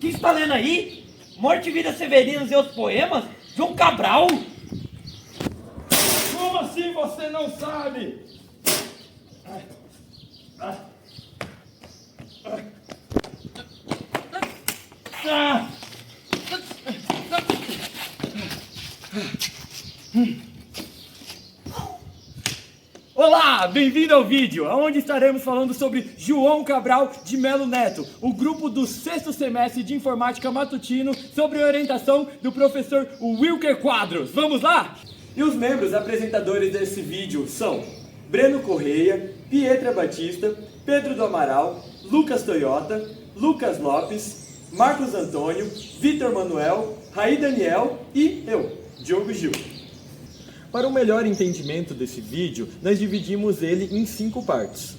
que está lendo aí? Morte e Vida Severinos e outros poemas? João Cabral? Como assim você não sabe? Olá, bem-vindo ao vídeo, onde estaremos falando sobre João Cabral de Melo Neto, o grupo do 6º semestre de Informática Matutino, sob orientação do professor Wilker Quadros. Vamos lá? E os membros apresentadores desse vídeo são Breno Correia, Pietra Batista, Pedro do Amaral, Lucas Toyota, Lucas Lopes, Marcos Antônio, Vitor Manuel, Raí Daniel e eu, Diogo Gil. Para um melhor entendimento desse vídeo, nós dividimos ele em 5 partes.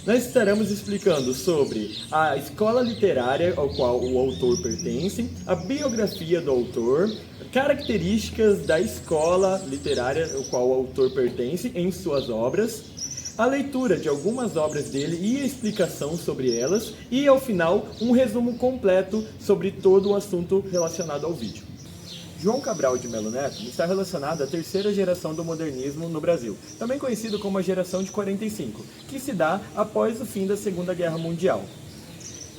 Nós estaremos explicando sobre a escola literária ao qual o autor pertence, a biografia do autor, características da escola literária ao qual o autor pertence em suas obras, a leitura de algumas obras dele e a explicação sobre elas, e ao final um resumo completo sobre todo o assunto relacionado ao vídeo. João Cabral de Melo Neto está relacionado à terceira geração do modernismo no Brasil, também conhecido como a geração de 45, que se dá após o fim da Segunda Guerra Mundial.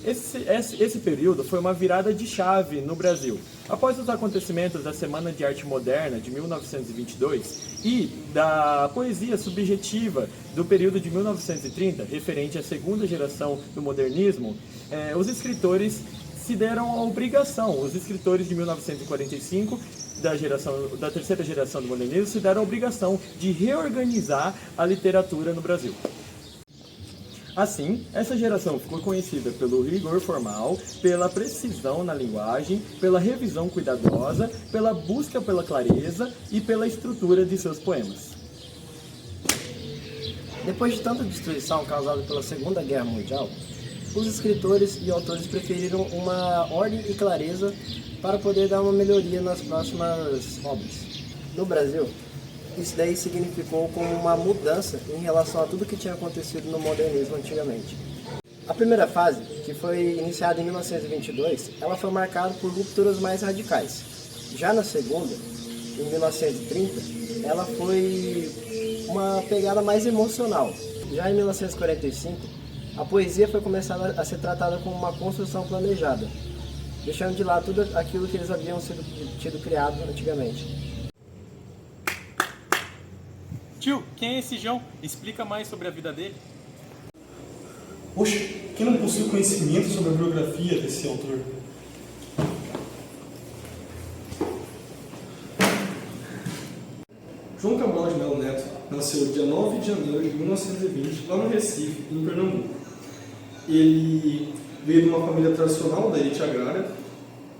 Esse período foi uma virada de chave no Brasil. Após os acontecimentos da Semana de Arte Moderna de 1922 e da poesia subjetiva do período de 1930, referente à segunda geração do modernismo, os escritores se deram a obrigação, os escritores de 1945, da terceira geração do modernismo, se deram a obrigação de reorganizar a literatura no Brasil. Assim, essa geração ficou conhecida pelo rigor formal, pela precisão na linguagem, pela revisão cuidadosa, pela busca pela clareza e pela estrutura de seus poemas. Depois de tanta destruição causada pela Segunda Guerra Mundial, os escritores e autores preferiram uma ordem e clareza para poder dar uma melhoria nas próximas obras. No Brasil, isso daí significou como uma mudança em relação a tudo que tinha acontecido no modernismo antigamente. A primeira fase, que foi iniciada em 1922, ela foi marcada por rupturas mais radicais. Já na segunda, em 1930, ela foi uma pegada mais emocional. Já em 1945, a poesia foi começada a ser tratada como uma construção planejada, deixando de lado tudo aquilo que eles haviam tido criado antigamente. Tio, quem é esse João? Explica mais sobre a vida dele. Poxa, quem não possui conhecimento sobre a biografia desse autor? João Cabral de Melo Neto nasceu dia 9 de janeiro de 1920, lá no Recife, em Pernambuco. Ele veio de uma família tradicional da elite agrária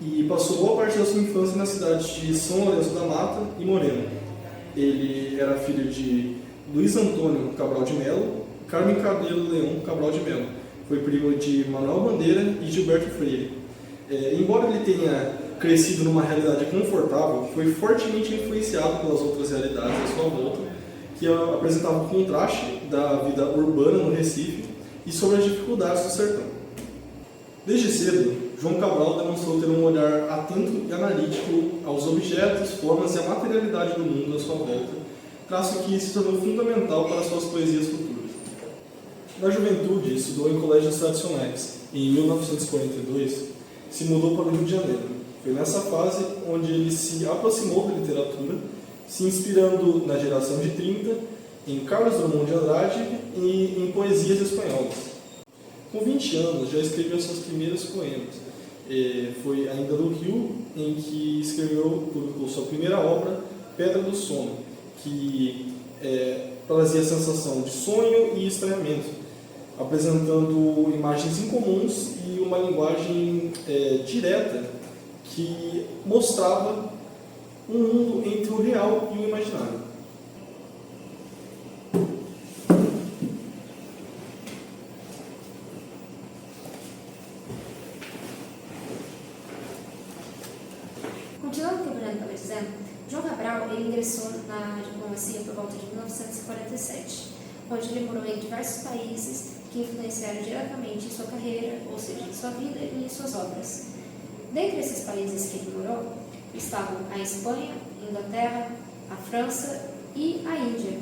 e passou boa parte da sua infância nas cidades de São Lourenço da Mata e Moreno. Ele era filho de Luiz Antônio Cabral de Melo e Carmen Cabelo Leão Cabral de Melo. Foi primo de Manuel Bandeira e Gilberto Freire. Embora ele tenha crescido numa realidade confortável, foi fortemente influenciado pelas outras realidades à sua volta, que apresentavam um contraste da vida urbana no Recife e sobre as dificuldades do sertão. Desde cedo, João Cabral demonstrou ter um olhar atento e analítico aos objetos, formas e à materialidade do mundo à sua volta, traço que se tornou fundamental para suas poesias futuras. Na juventude, estudou em colégios tradicionais e, em 1942, se mudou para o Rio de Janeiro. Foi nessa fase onde ele se aproximou da literatura, se inspirando na geração de 30, em Carlos Drummond de Andrade e em poesias espanholas. Com 20 anos, já escreveu seus primeiros poemas. Foi ainda no Rio em que publicou sua primeira obra, Pedra do Sono, que trazia a sensação de sonho e estranhamento, apresentando imagens incomuns e uma linguagem direta que mostrava um mundo entre o real e o imaginário. Continuando o que o Breno estava dizendo, João Cabral ele ingressou na diplomacia por volta de 1947, onde ele morou em diversos países que influenciaram diretamente em sua carreira, ou seja, em sua vida e em suas obras. Dentre esses países que ele morou, estavam a Espanha, a Inglaterra, a França e a Índia.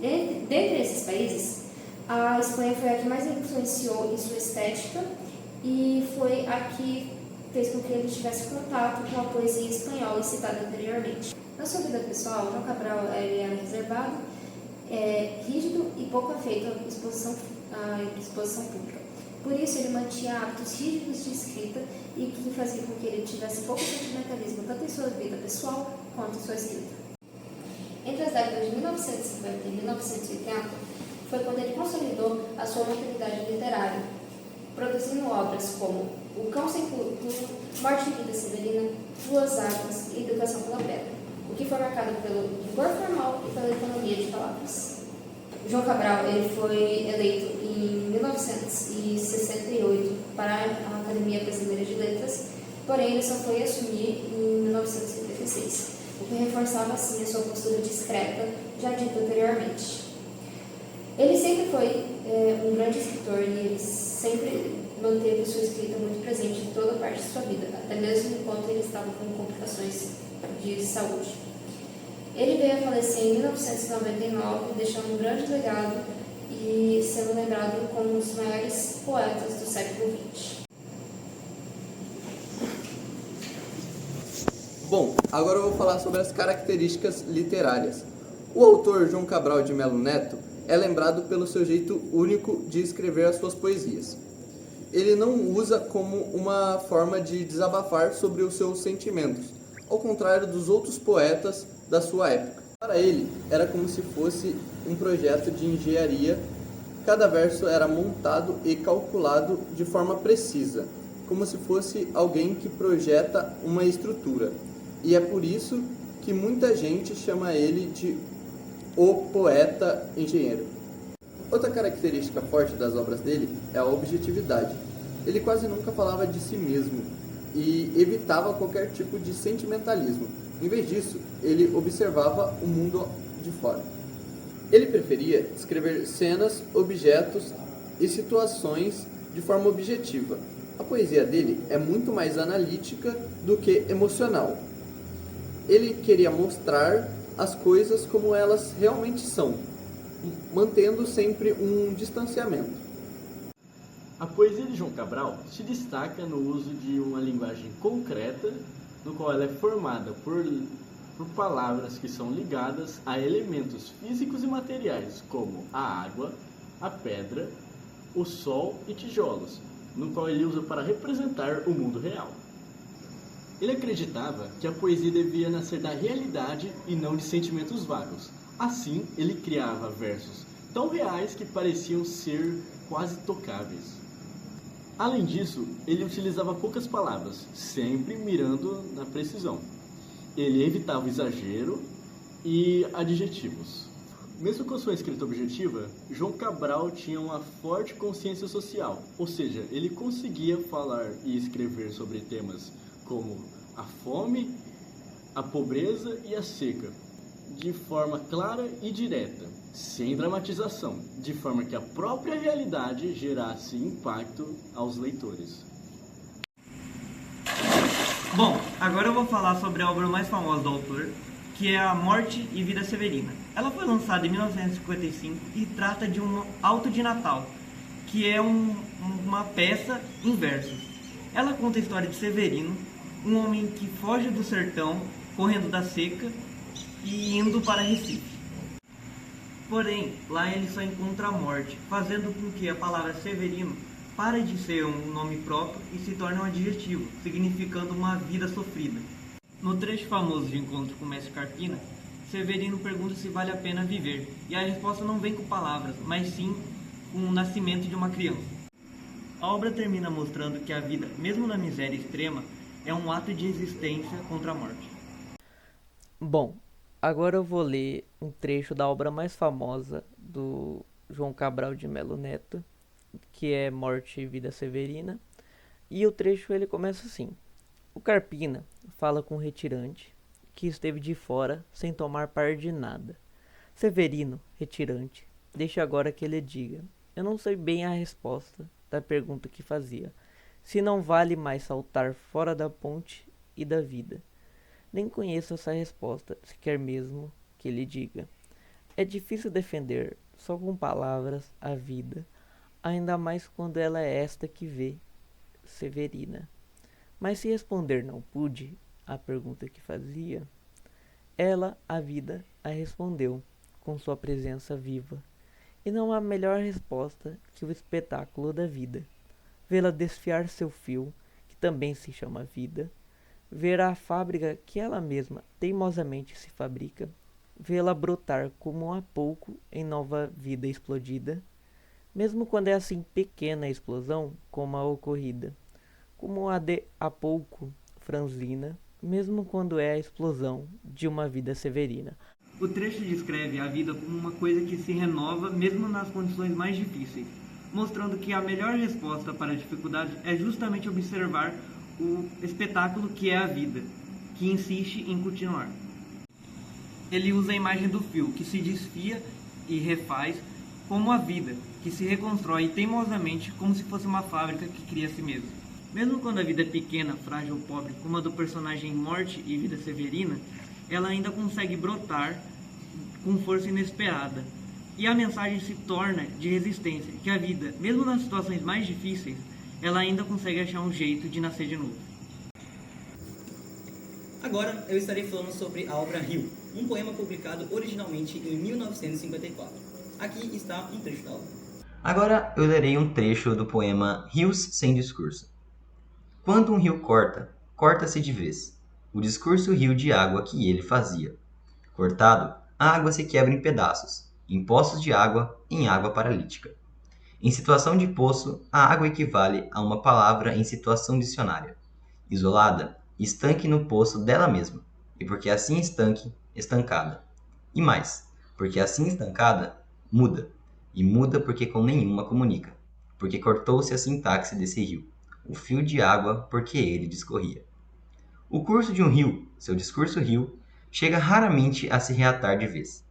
Dentre esses países, a Espanha foi a que mais influenciou em sua estética e foi a que fez com que ele tivesse contato com a poesia espanhola citada anteriormente. Na sua vida pessoal, João Cabral era reservado, rígido e pouco afeito à exposição pública. Por isso, ele mantinha hábitos rígidos de escrita e que fazia com que ele tivesse pouco sentimentalismo, tanto em sua vida pessoal quanto em sua escrita. Entre as décadas de 1950 e 1980, foi quando ele consolidou a sua notoriedade literária, produzindo obras como O Cão Sem Turno, Morte e Vida Severina, Duas Águas e Educação pela Pedra, o que foi marcado pelo rigor formal e pela economia de palavras. João Cabral ele foi eleito em 1968 para a Academia Brasileira de Letras, porém ele só foi assumir em 1976, o que reforçava assim a sua postura discreta, já dita anteriormente. Ele sempre foi um grande escritor e ele sempre manteve sua escrita muito presente em toda parte de sua vida, até mesmo enquanto ele estava com complicações de saúde. Ele veio a falecer em 1999, deixando um grande legado e sendo lembrado como um dos maiores poetas do século XX. Bom, agora eu vou falar sobre as características literárias. O autor João Cabral de Melo Neto é lembrado pelo seu jeito único de escrever as suas poesias. Ele não usa como uma forma de desabafar sobre os seus sentimentos, ao contrário dos outros poetas da sua época. Para ele, era como se fosse um projeto de engenharia. Cada verso era montado e calculado de forma precisa, como se fosse alguém que projeta uma estrutura. E é por isso que muita gente chama ele de o poeta engenheiro. Outra característica forte das obras dele é a objetividade. Ele quase nunca falava de si mesmo e evitava qualquer tipo de sentimentalismo. Em vez disso, ele observava o mundo de fora. Ele preferia descrever cenas, objetos e situações de forma objetiva. A poesia dele é muito mais analítica do que emocional. Ele queria mostrar as coisas como elas realmente são, mantendo sempre um distanciamento. A poesia de João Cabral se destaca no uso de uma linguagem concreta, no qual ela é formada por palavras que são ligadas a elementos físicos e materiais, como a água, a pedra, o sol e tijolos, no qual ele usa para representar o mundo real. Ele acreditava que a poesia devia nascer da realidade e não de sentimentos vagos. Assim, ele criava versos tão reais que pareciam ser quase tocáveis. Além disso, ele utilizava poucas palavras, sempre mirando na precisão. Ele evitava o exagero e adjetivos. Mesmo com sua escrita objetiva, João Cabral tinha uma forte consciência social, ou seja, ele conseguia falar e escrever sobre temas como a fome, a pobreza e a seca, de forma clara e direta, sem dramatização, de forma que a própria realidade gerasse impacto aos leitores. Bom, agora eu vou falar sobre a obra mais famosa do autor, que é A Morte e Vida Severina. Ela foi lançada em 1955 e trata de um auto de Natal, que é uma peça em versos. Ela conta a história de Severino, um homem que foge do sertão, correndo da seca e indo para Recife. Porém, lá ele só encontra a morte, fazendo com que a palavra Severino pare de ser um nome próprio e se torne um adjetivo, significando uma vida sofrida. No trecho famoso de Encontro com o Mestre Carpina, Severino pergunta se vale a pena viver, e a resposta não vem com palavras, mas sim com o nascimento de uma criança. A obra termina mostrando que a vida, mesmo na miséria extrema, é um ato de existência contra a morte. Bom, agora eu vou ler um trecho da obra mais famosa do João Cabral de Melo Neto, que é Morte e Vida Severina, e o trecho ele começa assim: o Carpina fala com o retirante, que esteve de fora, sem tomar par de nada. Severino, retirante, deixe agora que ele diga. Eu não sei bem a resposta da pergunta que fazia. se não vale mais saltar fora da ponte e da vida? Nem conheço essa resposta, se quer mesmo que lhe diga. É difícil defender, só com palavras, a vida, ainda mais quando ela é esta que vê, Severina. Mas se responder não pude à pergunta que fazia, ela, a vida, a respondeu, com sua presença viva. E não há melhor resposta que o espetáculo da vida. Vê-la desfiar seu fio, que também se chama vida, ver a fábrica que ela mesma teimosamente se fabrica, vê-la brotar como há pouco em nova vida explodida, mesmo quando é assim pequena a explosão como a ocorrida, como a de há pouco franzina, mesmo quando é a explosão de uma vida severina. O trecho descreve a vida como uma coisa que se renova mesmo nas condições mais difíceis, mostrando que a melhor resposta para a dificuldade é justamente observar o espetáculo que é a vida, que insiste em continuar. Ele usa a imagem do fio, que se desfia e refaz, como a vida, que se reconstrói teimosamente como se fosse uma fábrica que cria a si mesma. Mesmo quando a vida é pequena, frágil ou pobre, como a do personagem Morte e Vida Severina, ela ainda consegue brotar com força inesperada. E a mensagem se torna de resistência, que a vida, mesmo nas situações mais difíceis, ela ainda consegue achar um jeito de nascer de novo. Agora eu estarei falando sobre a obra Rio, um poema publicado originalmente em 1954. Aqui está um trecho da obra. Agora eu lerei um trecho do poema Rios sem Discurso. Quando um rio corta, corta-se de vez o discurso rio de água que ele fazia. Cortado, a água se quebra em pedaços, em poços de água, em água paralítica. Em situação de poço, a água equivale a uma palavra em situação dicionária. Isolada, estanque no poço dela mesma, e porque assim estanque, estancada. E mais, porque assim estancada, muda, e muda porque com nenhuma comunica, porque cortou-se a sintaxe desse rio, o fio de água porque ele discorria. O curso de um rio, seu discurso rio, chega raramente a se reatar de vez.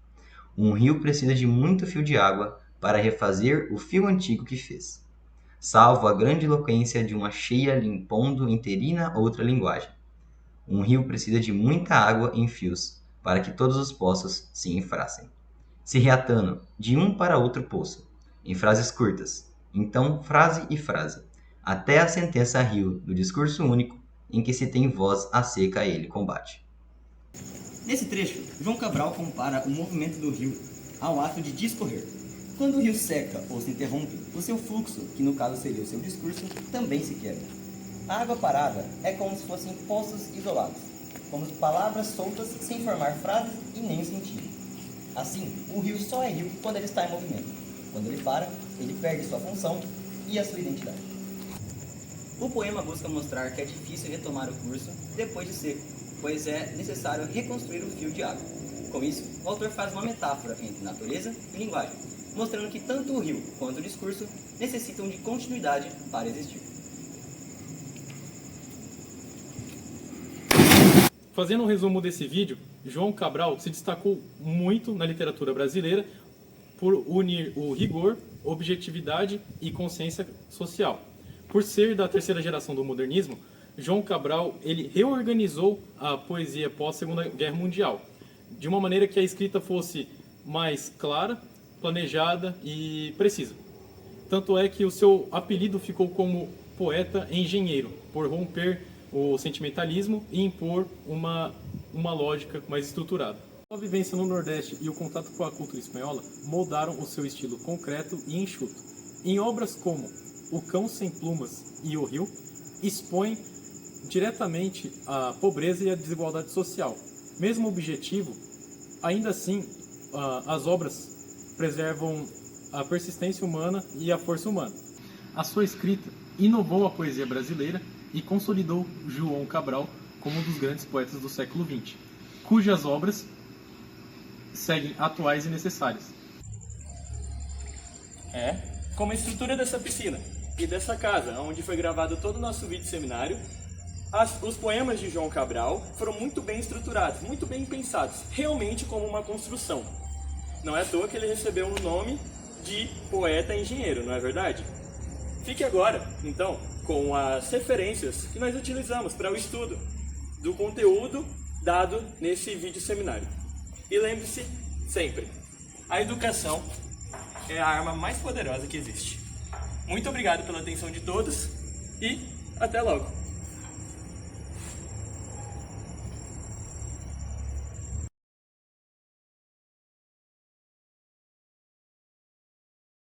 Um rio precisa de muito fio de água para refazer o fio antigo que fez, salvo a grande eloquência de uma cheia impondo interina outra linguagem. Um rio precisa de muita água em fios para que todos os poços se enfrassem, se reatando de um para outro poço, em frases curtas, então frase e frase, até a sentença rio do discurso único em que se tem voz a seca a ele combate. Nesse trecho, João Cabral compara o movimento do rio ao ato de discorrer. Quando o rio seca ou se interrompe, o seu fluxo, que no caso seria o seu discurso, também se quebra. A água parada é como se fossem poços isolados, como palavras soltas sem formar frases e nem sentido. Assim, o rio só é rio quando ele está em movimento. Quando ele para, ele perde sua função e a sua identidade. O poema busca mostrar que é difícil retomar o curso depois de seco, pois é necessário reconstruir o fio de água. Com isso, o autor faz uma metáfora entre natureza e linguagem, mostrando que tanto o rio quanto o discurso necessitam de continuidade para existir. Fazendo um resumo desse vídeo, João Cabral se destacou muito na literatura brasileira por unir o rigor, objetividade e consciência social. Por ser da terceira geração do modernismo, João Cabral ele reorganizou a poesia pós-Segunda Guerra Mundial, de uma maneira que a escrita fosse mais clara, planejada e precisa. Tanto é que o seu apelido ficou como poeta engenheiro, por romper o sentimentalismo e impor uma lógica mais estruturada. A vivência no Nordeste e o contato com a cultura espanhola moldaram o seu estilo concreto e enxuto. Em obras como O Cão Sem Plumas e O Rio, expõe diretamente a pobreza e a desigualdade social. Mesmo objetivo, ainda assim, as obras preservam a persistência humana e a força humana. A sua escrita inovou a poesia brasileira e consolidou João Cabral como um dos grandes poetas do século XX, cujas obras seguem atuais e necessárias. Como a estrutura dessa piscina e dessa casa, onde foi gravado todo o nosso vídeo seminário, os poemas de João Cabral foram muito bem estruturados, muito bem pensados, realmente como uma construção. Não é à toa que ele recebeu o nome de poeta engenheiro, não é verdade? Fique agora, então, com as referências que nós utilizamos para o estudo do conteúdo dado nesse vídeo seminário. E lembre-se sempre, a educação é a arma mais poderosa que existe. Muito obrigado pela atenção de todos e até logo!